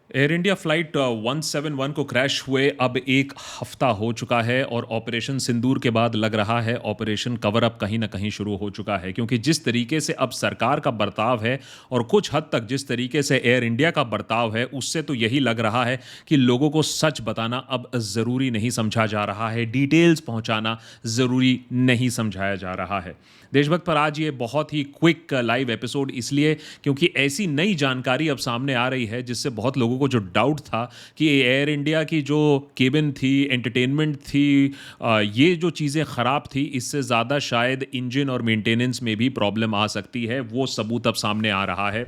Air India flight 171 को crash हुए अब एक हफ्ता हो चुका है और ऑपरेशन सिंदूर के बाद लग रहा है ऑपरेशन कवर अप कहीं ना कहीं शुरू हो चुका है, क्योंकि जिस तरीके से अब सरकार का बर्ताव है और कुछ हद तक जिस तरीके से एयर इंडिया का बर्ताव है, उससे तो यही लग रहा है कि लोगों को सच बताना अब ज़रूरी नहीं समझा जा रहा है, डिटेल्स पहुंचाना ज़रूरी नहीं समझाया जा रहा है। देशभक्त पर आज ये बहुत ही क्विक लाइव एपिसोड इसलिए क्योंकि ऐसी नई जानकारी अब सामने आ रही है जिससे बहुत लोगों को जो डाउट था कि एयर इंडिया की जो केबिन थी, एंटरटेनमेंट थी, ये जो चीज़ें ख़राब थी, इससे ज़्यादा शायद इंजन और मेंटेनेंस में भी प्रॉब्लम आ सकती है, वो सबूत अब सामने आ रहा है।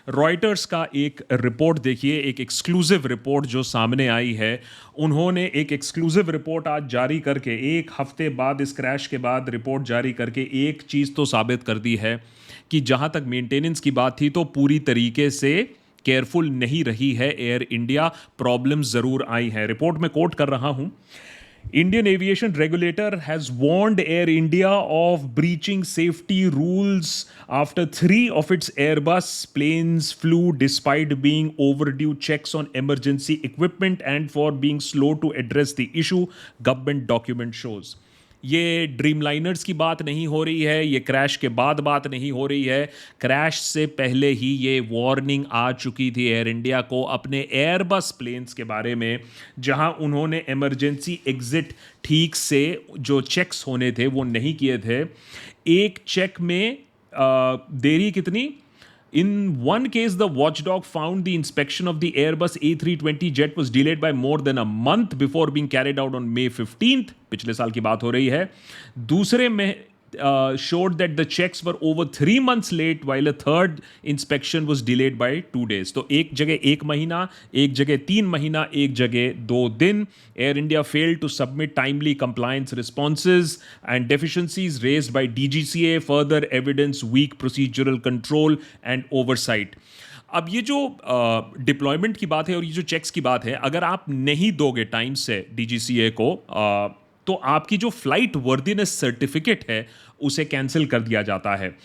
रॉयटर्स का एक रिपोर्ट देखिए, एक एक्सक्लूसिव रिपोर्ट जो सामने आई है। उन्होंने एक एक्सक्लूसिव रिपोर्ट आज जारी करके, एक हफ्ते बाद इस क्रैश के बाद रिपोर्ट जारी करके एक चीज़ तो साबित कर दी है कि जहां तक मेंटेनेंस की बात थी तो पूरी तरीके से केयरफुल नहीं रही है एयर इंडिया, प्रॉब्लम ज़रूर आई है। रिपोर्ट में कोट कर रहा हूं, Indian aviation regulator has warned Air India of breaching safety rules after three of its Airbus planes flew despite being overdue checks on emergency equipment and for being slow to address the issue, government document shows. ये ड्रीमलाइनर्स की बात नहीं हो रही है, ये crash के बाद बात नहीं हो रही है, क्रैश से पहले ही ये वार्निंग आ चुकी थी एयर इंडिया को अपने एयरबस प्लेन्स के बारे में, जहां उन्होंने इमरजेंसी एग्जिट ठीक से जो चेक्स होने थे वो नहीं किए थे। एक चेक में देरी कितनी? In one case, the watchdog found the inspection of the Airbus A320 jet was delayed by more than a month before being carried out on May 15th. पिछले साल की बात हो रही है। दूसरे में showed that the checks were over 3 months late, while a third inspection was delayed by 2 days. तो एक जगह 1 महीना, एक जगह 3 महीना, एक जगह 2 दिन। Air India failed to submit timely compliance responses and deficiencies raised by DGCA further evidence weak procedural control and oversight. अब ये जो डिप्लॉयमेंट की बात है और ये जो चेक्स की बात है, अगर आप नहीं दोगे टाइम से डीजीसीए को, तो आपकी जो फ्लाइट वर्दीनेस सर्टिफिकेट है उसे कैंसिल कर दिया जाता है।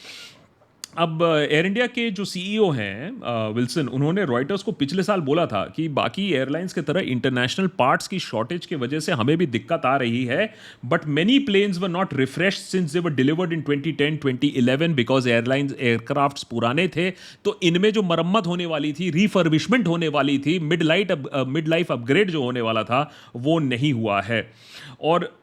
अब एयर इंडिया के जो सीईओ हैं विल्सन, उन्होंने रॉयटर्स को पिछले साल बोला था कि बाकी एयरलाइंस की तरह इंटरनेशनल पार्ट्स की शॉर्टेज की वजह से हमें भी दिक्कत आ रही है, but many planes were not refreshed since they were delivered in 2010 2011 because airlines aircrafts पुराने थे, तो इनमें जो मरम्मत होने वाली थी, रिफर्बिशमेंट होने वाली थी, मिड लाइफ अपग्रेड जो होने वाला था वो नहीं हुआ है। और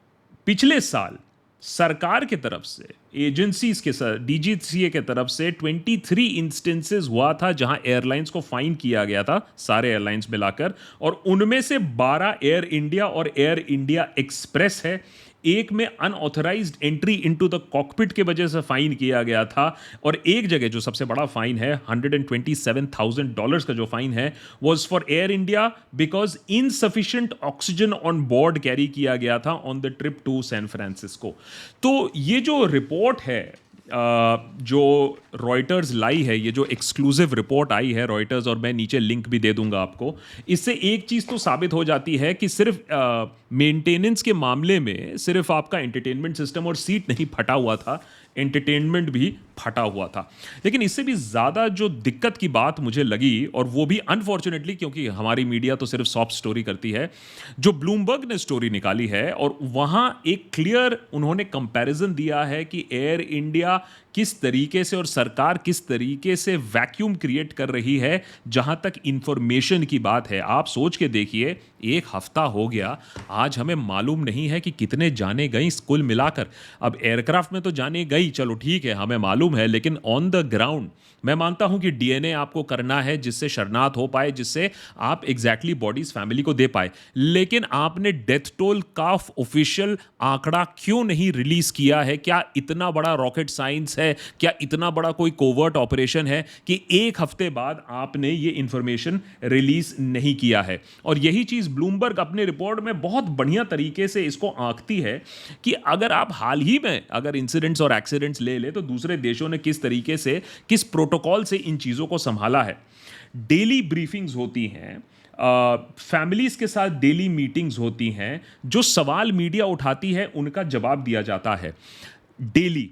पिछले साल सरकार की तरफ से, एजेंसीज के साथ, डीजीसीए के तरफ से 23 इंस्टेंसेस हुआ था जहां एयरलाइंस को फाइन किया गया था, सारे एयरलाइंस मिलाकर, और उनमें से 12 एयर इंडिया और एयर इंडिया एक्सप्रेस है। एक में unauthorized entry into the cockpit के वजह से फाइन किया गया था, और एक जगह जो सबसे बड़ा फाइन है, $127,000 का जो फाइन है, was for Air India because insufficient oxygen on board carry किया गया था on the trip to San Francisco. तो ये जो रिपोर्ट है जो रॉयटर्स लाई है, ये जो एक्सक्लूसिव रिपोर्ट आई है रॉयटर्स, और मैं नीचे लिंक भी दे दूंगा आपको, इससे एक चीज़ तो साबित हो जाती है कि सिर्फ मेंटेनेंस के मामले में सिर्फ आपका एंटरटेनमेंट सिस्टम और सीट नहीं फटा हुआ था, एंटरटेनमेंट भी फटा हुआ था। लेकिन इससे भी ज़्यादा जो दिक्कत की बात मुझे लगी, और वो भी अनफॉर्चुनेटली क्योंकि हमारी मीडिया तो सिर्फ सॉफ्ट स्टोरी करती है, जो ब्लूमबर्ग ने स्टोरी निकाली है और वहाँ एक क्लियर उन्होंने कंपैरिजन दिया है कि एयर इंडिया किस तरीके से और सरकार किस तरीके से वैक्यूम क्रिएट कर रही है जहां तक इंफॉर्मेशन की बात है। आप सोच के देखिए, एक हफ्ता हो गया, आज हमें मालूम नहीं है कि कितने जाने गई कुल मिलाकर। अब एयरक्राफ्ट में तो जाने गई, चलो ठीक है, हमें मालूम है, लेकिन ऑन द ग्राउंड मैं मानता हूं कि डीएनए आपको करना है जिससे शरनार्थ हो पाए, जिससे आप एग्जैक्टली बॉडीज फैमिली को दे पाए, लेकिन आपने डेथ टोल का ऑफिशियल आंकड़ा क्यों नहीं रिलीज किया है? क्या इतना बड़ा रॉकेट साइंस है, क्या इतना बड़ा कोई कोवर्ट ऑपरेशन है कि एक हफ्ते बाद आपने ये इंफॉर्मेशन रिलीज नहीं किया है? और यही चीज ब्लूमबर्ग अपने रिपोर्ट में बहुत बढ़िया तरीके से इसको आंकती है कि अगर आप हाल ही में अगर इंसिडेंट्स और एक्सीडेंट्स ले तो दूसरे देशों ने किस तरीके से, किस प्रोटोकॉल से इन चीजों को संभाला है। डेली ब्रीफिंग्स होती हैं, फैमिलीज के साथ डेली मीटिंग्स होती हैं, जो सवाल मीडिया उठाती है उनका जवाब दिया जाता है डेली।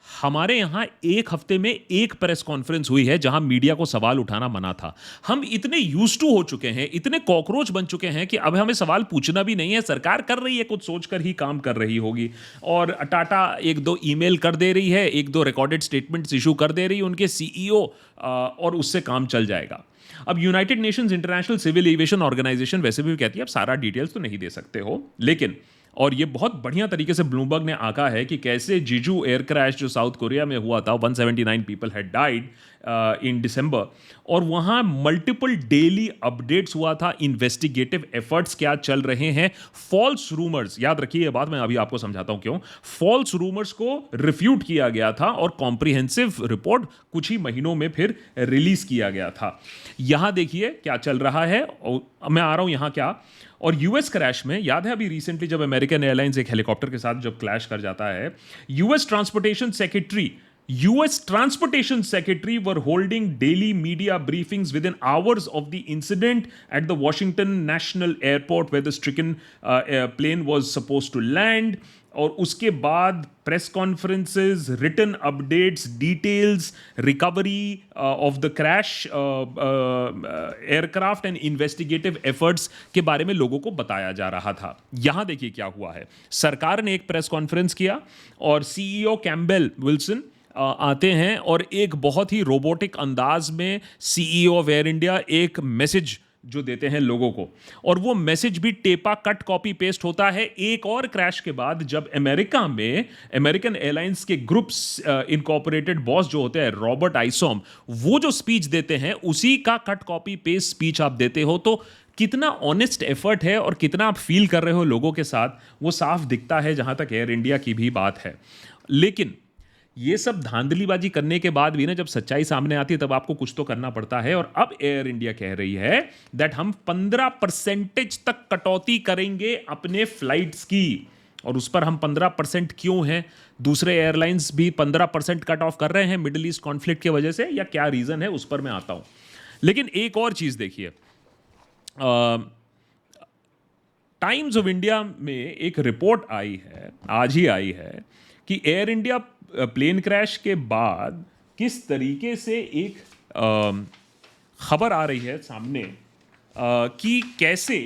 हमारे यहाँ एक हफ्ते में एक प्रेस कॉन्फ्रेंस हुई है जहां मीडिया को सवाल उठाना मना था। हम इतने यूज्ड टू हो चुके हैं, इतने कॉकरोच बन चुके हैं कि अब हमें सवाल पूछना भी नहीं है। सरकार कर रही है, कुछ सोचकर ही काम कर रही होगी। और टाटा एक दो ईमेल कर दे रही है, एक दो रिकॉर्डेड स्टेटमेंट्स इशू कर दे रही है उनके सीईओ, और उससे काम चल जाएगा। अब United Nations International Civil Aviation Organization वैसे भी कहती है अब सारा डिटेल्स तो नहीं दे सकते हो, लेकिन और ये बहुत बढ़िया तरीके से ब्लूमबर्ग ने आंका है कि कैसे जीजू एयर क्रैश जो साउथ कोरिया में हुआ था, 179 पीपल हैड डाइड इन दिसंबर, और वहाँ मल्टीपल डेली अपडेट्स हुआ था, इन्वेस्टिगेटिव एफर्ट्स क्या चल रहे हैं, फॉल्स रूमर्स, याद रखिए ये बात, मैं अभी आपको समझाता हूँ क्यों, फॉल्स रूमर्स को रिफ्यूट किया गया था और कॉम्प्रिहेंसिव रिपोर्ट कुछ ही महीनों में फिर रिलीज किया गया था। यहाँ देखिए क्या चल रहा है, और मैं आ रहा हूँ यहाँ क्या। और यूएस क्रैश में याद है अभी रिसेंटली जब अमेरिकन एयरलाइंस एक हेलीकॉप्टर के साथ जब क्लैश कर जाता है, US Transportation Secretary were holding daily media briefings within hours of the incident at the Washington National Airport where the stricken plane was supposed to land. और उसके बाद press conferences, written updates, details, recovery of the crash aircraft and investigative efforts के बारे में लोगों को बताया जा रहा था। यहां देखिए क्या हुआ है। सरकार ने एक प्रेस कॉन्फ्रेंस किया और सीईओ कैम्पबेल विल्सन आते हैं और एक बहुत ही रोबोटिक अंदाज में सीईओ ऑफ एयर इंडिया एक मैसेज जो देते हैं लोगों को, और वो मैसेज भी टेपा कट कॉपी पेस्ट होता है एक और क्रैश के बाद, जब अमेरिका में अमेरिकन एयरलाइंस के ग्रुप्स इनकॉर्पोरेटेड बॉस जो होते हैं रॉबर्ट आइसोम, वो जो स्पीच देते हैं उसी का कट कॉपी पेस्ट स्पीच आप देते हो। तो कितना ऑनेस्ट एफर्ट है और कितना आप फील कर रहे हो लोगों के साथ, वो साफ दिखता है जहां तक एयर इंडिया की भी बात है। लेकिन ये सब धांधलीबाजी करने के बाद भी ना, जब सच्चाई सामने आती है तब आपको कुछ तो करना पड़ता है। और अब एयर इंडिया कह रही है दैट हम 15% तक कटौती करेंगे अपने फ्लाइट्स की। और उस पर हम 15% क्यों हैं? दूसरे एयरलाइंस भी 15% कट ऑफ कर रहे हैं मिडिल ईस्ट कॉन्फ्लिक्ट की वजह से, या क्या रीजन है, उस पर मैं आता हूं। लेकिन एक और चीज देखिए, टाइम्स ऑफ इंडिया में एक रिपोर्ट आई है, आज ही आई है, कि एयर इंडिया प्लेन क्रैश के बाद किस तरीके से एक खबर आ रही है सामने कि कैसे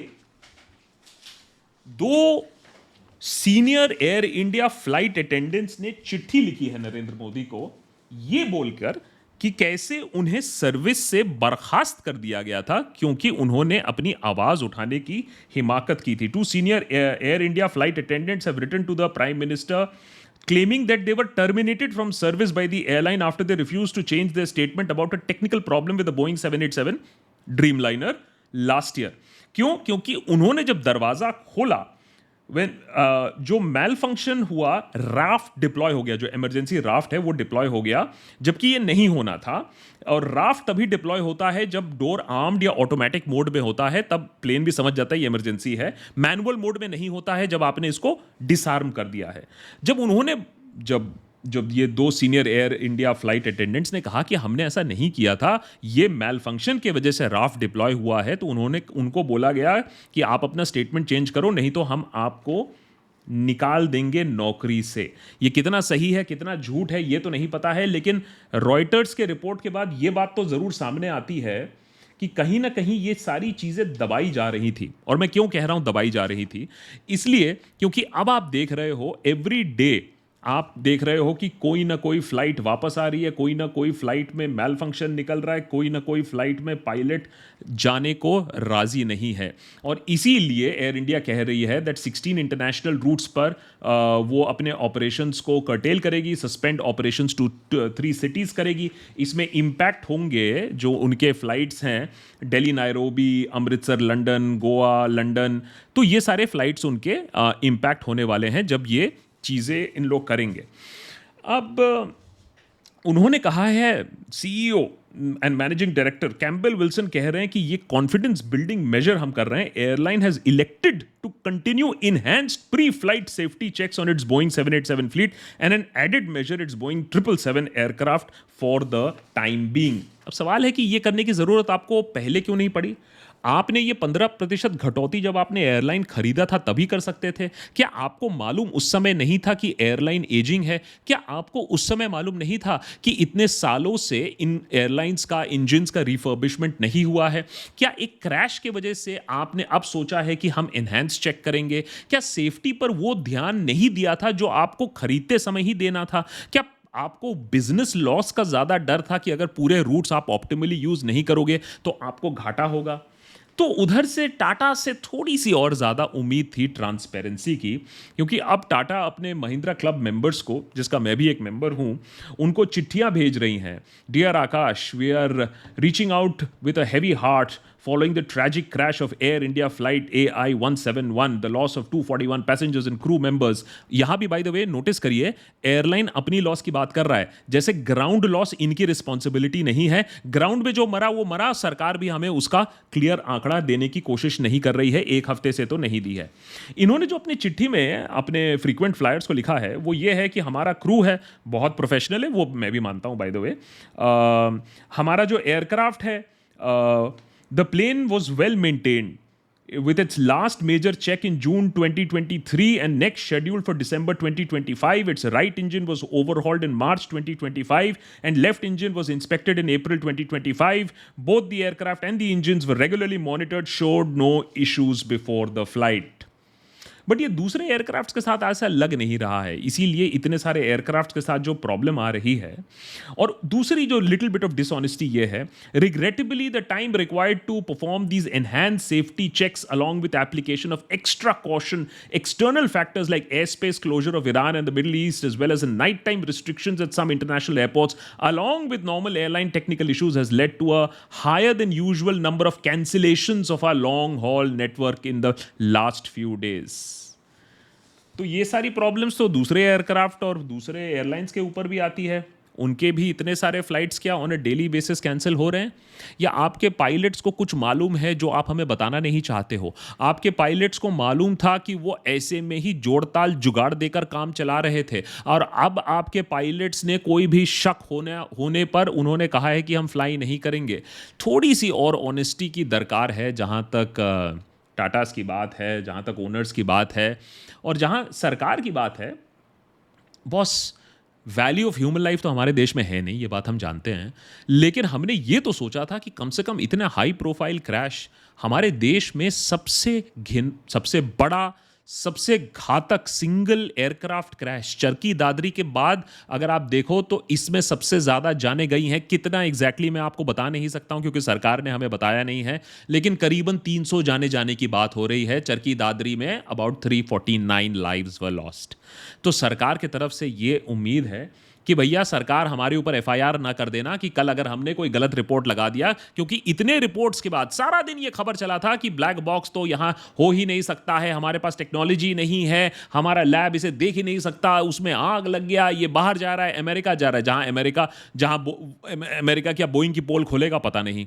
दो senior Air India flight attendants ने चिट्ठी लिखी है नरेंद्र मोदी को, ये बोलकर कि कैसे उन्हें सर्विस से बर्खास्त कर दिया गया था क्योंकि उन्होंने अपनी आवाज उठाने की हिमाकत की थी। 2 senior Air India flight attendants have written to the prime minister claiming that they were terminated from service by the airline after they refused to change their statement about a technical problem with the Boeing 787 Dreamliner last year. क्यों? क्योंकि उन्होंने जब दरवाजा खोला, जो मैल function हुआ, raft deploy हो गया, जो इमरजेंसी राफ्ट है वो डिप्लॉय हो गया, जबकि ये नहीं होना था। और राफ्ट तभी डिप्लॉय होता है जब डोर आर्म्ड या ऑटोमेटिक मोड में होता है, तब प्लेन भी समझ जाता है ये इमरजेंसी है। मैनुअल मोड में नहीं होता है जब आपने इसको डिसआर्म कर दिया है। जब ये 2 senior Air India flight attendants ने कहा कि हमने ऐसा नहीं किया था, ये मैल फंक्शन की वजह से राफ्ट डिप्लॉय हुआ है, तो उनको बोला गया कि आप अपना स्टेटमेंट चेंज करो, नहीं तो हम आपको निकाल देंगे नौकरी से। ये कितना सही है कितना झूठ है ये तो नहीं पता है, लेकिन रॉयटर्स के रिपोर्ट के बाद ये बात तो जरूर सामने आती है कि कहीं ना कहीं ये सारी चीजें दबाई जा रही थी। और मैं क्यों कह रहा हूं दबाई जा रही थी? इसलिए क्योंकि अब आप देख रहे हो एवरी डे, आप देख रहे हो कि कोई ना कोई फ्लाइट वापस आ रही है, कोई ना कोई फ्लाइट में मैल फंक्शन निकल रहा है, कोई ना कोई फ्लाइट में पायलट जाने को राजी नहीं है। और इसीलिए एयर इंडिया कह रही है दैट 16 इंटरनेशनल रूट्स पर वो अपने ऑपरेशंस को कर्टेल करेगी, सस्पेंड ऑपरेशंस टू 3 सिटीज करेगी। इसमें इम्पैक्ट होंगे जो उनके फ्लाइट्स हैं, Delhi, Nairobi, Amritsar, London, Goa, London, तो ये सारे फ्लाइट्स उनके इम्पैक्ट होने वाले हैं जब ये चीज़ें इन लोग करेंगे। अब उन्होंने कहा है, CEO and managing director Campbell Wilson कह रहे हैं कि ये कॉन्फिडेंस बिल्डिंग मेजर हम कर रहे हैं। Airline has elected to continue enhanced pre flight safety checks on its Boeing 787 fleet and an added major its Boeing 777 aircraft for the time being. अब सवाल है कि ये करने की जरूरत आपको पहले क्यों नहीं पड़ी? आपने ये 15% घटौती जब आपने एयरलाइन खरीदा था तभी कर सकते थे? क्या आपको मालूम उस समय नहीं था कि एयरलाइन एजिंग है? क्या आपको उस समय मालूम नहीं था कि इतने सालों से इन एयरलाइंस का इंजन्स का रिफर्बिशमेंट नहीं हुआ है? क्या एक क्रैश की वजह से आपने अब सोचा है कि हम एनहांस चेक करेंगे? क्या सेफ्टी पर वो ध्यान नहीं दिया था जो आपको खरीदते समय ही देना था? क्या आपको बिजनेस लॉस का ज्यादा डर था कि अगर पूरे रूट्स आप ऑप्टिमली यूज नहीं करोगे तो आपको घाटा होगा? तो उधर से टाटा से थोड़ी-सी और ज़्यादा उम्मीद थी ट्रांसपेरेंसी की, क्योंकि अब टाटा अपने महिंद्रा क्लब मेंबर्स को, जिसका मैं भी एक मेंबर हूँ, उनको चिट्ठियाँ भेज रही हैं। Dear Aakash, we are reaching out with a heavy heart following the tragic crash of Air India flight AI-171, the loss of 241 passengers and crew members. यहां भी बाय द वे नोटिस करिए, एयरलाइन अपनी लॉस की बात कर रहा है, जैसे ग्राउंड लॉस इनकी रिस्पॉन्सिबिलिटी नहीं है। ग्राउंड में जो मरा वो मरा, सरकार भी हमें उसका क्लियर आंकड़ा देने की कोशिश नहीं कर रही है, एक हफ्ते से तो नहीं दी है। इन्होंने जो अपनी चिट्ठी में अपने फ्रीक्वेंट फ्लायर्स को लिखा है वो ये है कि हमारा क्रू है बहुत प्रोफेशनल है, वो मैं भी मानता हूं बाय द वे। हमारा जो एयरक्राफ्ट है, the plane was well maintained with its last major check in June 2023 and next scheduled for December 2025. Its right engine was overhauled in March 2025 and left engine was inspected in April 2025. Both the aircraft and the engines were regularly monitored, showed no issues before the flight. But ये दूसरे aircrafts के साथ ऐसा लग नहीं रहा है, इसीलिए इतने सारे एयरक्राफ्ट्स के साथ जो प्रॉब्लम आ रही है। और दूसरी जो लिटिल बिट ऑफ डिसऑनेस्टी ये है, regrettably the time required to perform these enhance safety checks along with application of extra caution, external factors like air space closure of Iran and the Middle East as well as night time restrictions at some international airports along with normal airline technical issues has led to a higher than usual number of cancellations of our long haul network in the last few days. तो ये सारी problems तो दूसरे aircraft और दूसरे airlines के ऊपर भी आती है। उनके भी इतने सारे फ्लाइट्स क्या on a daily basis cancel हो रहे हैं? या आपके पायलट्स को कुछ मालूम है जो आप हमें बताना नहीं चाहते हो? आपके पायलट्स को मालूम था कि वो ऐसे में ही जोड़ताल जुगाड़ देकर काम चला रहे थे और अब आपके पायलट्स ने कोई भी शक होने पर उन्होंने कहा है कि हम फ्लाई नहीं करेंगे। थोड़ी सी और ऑनेस्टी की दरकार है जहां तक टाटास की बात है, जहां तक ओनर्स की बात है और जहां सरकार की बात है। Boss, value of human life तो हमारे देश में है नहीं, ये बात हम जानते हैं, लेकिन हमने ये तो सोचा था कि कम से कम इतना हाई प्रोफाइल क्रैश हमारे देश में सबसे बड़ा, सबसे घातक सिंगल एयरक्राफ्ट क्रैश चरकी दादरी के बाद अगर आप देखो तो इसमें सबसे ज्यादा जाने गई हैं। कितना एग्जैक्टली मैं आपको बता नहीं सकता हूं क्योंकि सरकार ने हमें बताया नहीं है, लेकिन करीबन 300 जाने की बात हो रही है। चरकी दादरी में अबाउट 349 लाइव्स वर लॉस्ट। तो सरकार की तरफ से ये उम्मीद है कि भैया सरकार हमारे ऊपर एफआईआर ना कर देना कि कल अगर हमने कोई गलत रिपोर्ट लगा दिया, क्योंकि इतने रिपोर्ट्स के बाद सारा दिन ये खबर चला था कि ब्लैक बॉक्स तो यहां हो ही नहीं सकता है, हमारे पास टेक्नोलॉजी नहीं है, हमारा लैब इसे देख ही नहीं सकता, उसमें आग लग गया, ये बाहर जा रहा है, अमेरिका जा रहा है। जहां अमेरिका क्या बोइंग की पोल खोलेगा पता नहीं।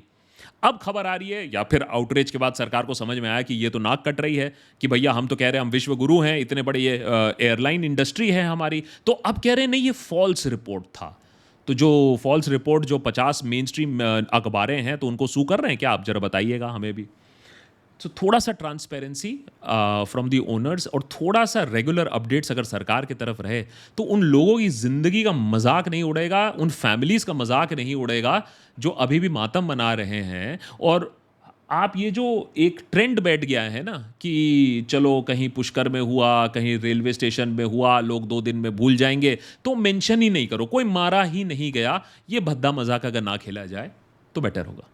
अब खबर आ रही है या फिर आउटरीच के बाद सरकार को समझ में आया कि ये तो नाक कट रही है कि भैया हम तो कह रहे हैं हम विश्व गुरु हैं, इतने बड़े ये एयरलाइन इंडस्ट्री है हमारी, तो अब कह रहे हैं नहीं ये फॉल्स रिपोर्ट था। तो जो फॉल्स रिपोर्ट जो 50 मेन स्ट्रीम अखबारें हैं तो उनको सू कर रहे हैं क्या? आप जरा बताइएगा हमें भी। तो थोड़ा सा ट्रांसपेरेंसी फ्रॉम दी ओनर्स और थोड़ा सा रेगुलर अपडेट्स अगर सरकार की तरफ रहे तो उन लोगों की ज़िंदगी का मजाक नहीं उड़ेगा, उन फैमिलीज़ का मजाक नहीं उड़ेगा जो अभी भी मातम मना रहे हैं। और आप ये जो एक ट्रेंड बैठ गया है ना कि चलो कहीं पुष्कर में हुआ, कहीं रेलवे स्टेशन में हुआ, लोग 2 दिन में भूल जाएंगे, तो मेंशन ही नहीं करो, कोई मारा ही नहीं गया, ये भद्दा मजाक अगर ना खेला जाए तो बेटर होगा।